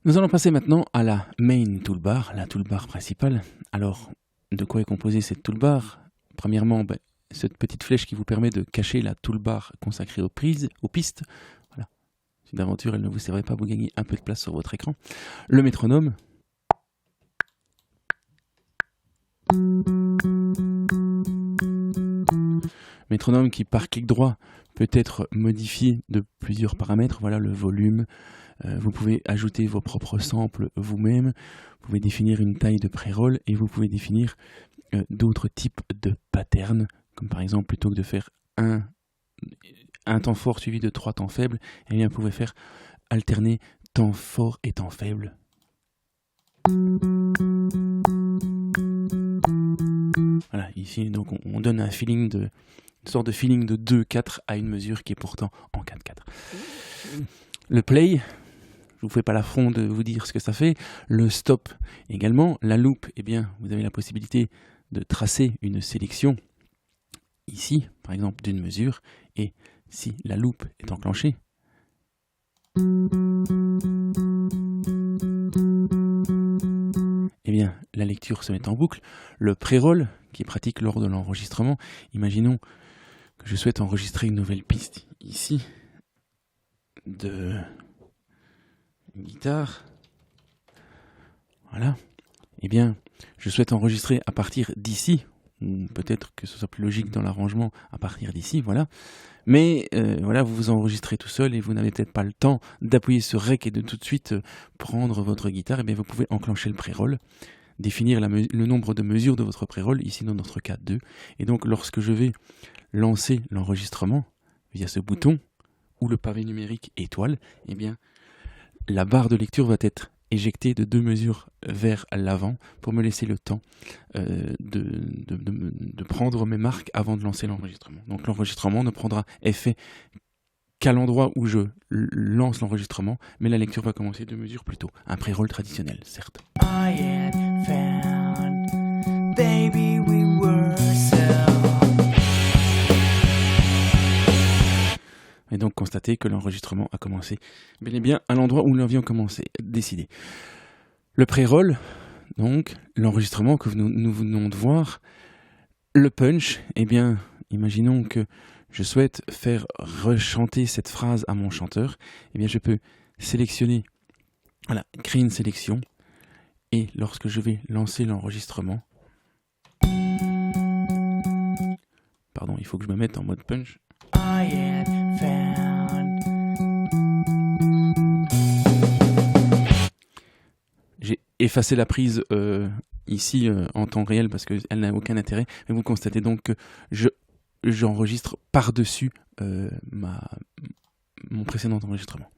Nous allons passer maintenant à la main toolbar, la toolbar principale. Alors, de quoi est composée cette toolbar? Premièrement, cette petite flèche qui vous permet de cacher la toolbar consacrée aux prises, aux pistes. Voilà. Si d'aventure elle ne vous servait pas, vous gagnez un peu de place sur votre écran. Le métronome. Métronome qui, par clic droit, peut être modifié de plusieurs paramètres. Voilà, le volume. Vous pouvez ajouter vos propres samples vous-même. Vous pouvez définir une taille de pré-roll et vous pouvez définir d'autres types de patterns. Comme par exemple, plutôt que de faire un temps fort suivi de 3 temps faibles, eh bien, vous pouvez faire alterner temps fort et temps faible. Voilà, ici donc on donne un feeling une sorte de feeling de 2-4 à une mesure qui est pourtant en 4-4. Le play, je ne vous fais pas l'affront de vous dire ce que ça fait. Le stop également. La loop, eh bien, vous avez la possibilité de tracer une sélection ici, par exemple, d'une mesure. Et si la loop est enclenchée, eh bien, la lecture se met en boucle. Le pré-roll, qui est pratique lors de l'enregistrement. Imaginons que je souhaite enregistrer une nouvelle piste ici de guitare. Voilà. Eh bien, je souhaite enregistrer à partir d'ici, ou peut-être que ce soit plus logique dans l'arrangement à partir d'ici, voilà. Mais voilà, vous vous enregistrez tout seul et vous n'avez peut-être pas le temps d'appuyer sur REC et de tout de suite prendre votre guitare. Eh bien, vous pouvez enclencher le pré-roll, définir le nombre de mesures de votre pré-roll, ici dans notre cas 2. Et donc, lorsque je vais lancer l'enregistrement via ce bouton ou le pavé numérique étoile, eh bien, la barre de lecture va être éjectée de 2 mesures vers l'avant pour me laisser le temps de prendre mes marques avant de lancer l'enregistrement. Donc l'enregistrement ne prendra effet qu'à l'endroit où je lance l'enregistrement, mais la lecture va commencer 2 mesures plus tôt. Un pré-roll traditionnel, certes. I had found, baby, we were et donc constater que l'enregistrement a commencé bel et bien à l'endroit où nous l'avions commencé, décidé. Le pré-roll, donc l'enregistrement que nous venons de voir. Le punch, eh bien, imaginons que je souhaite faire rechanter cette phrase à mon chanteur. Eh bien, je peux sélectionner, voilà, créer une sélection. Et lorsque je vais lancer l'enregistrement, pardon, il faut que je me mette en mode punch. J'ai effacé la prise ici en temps réel parce qu'elle n'a aucun intérêt. Mais vous constatez donc que j'enregistre par-dessus mon précédent enregistrement.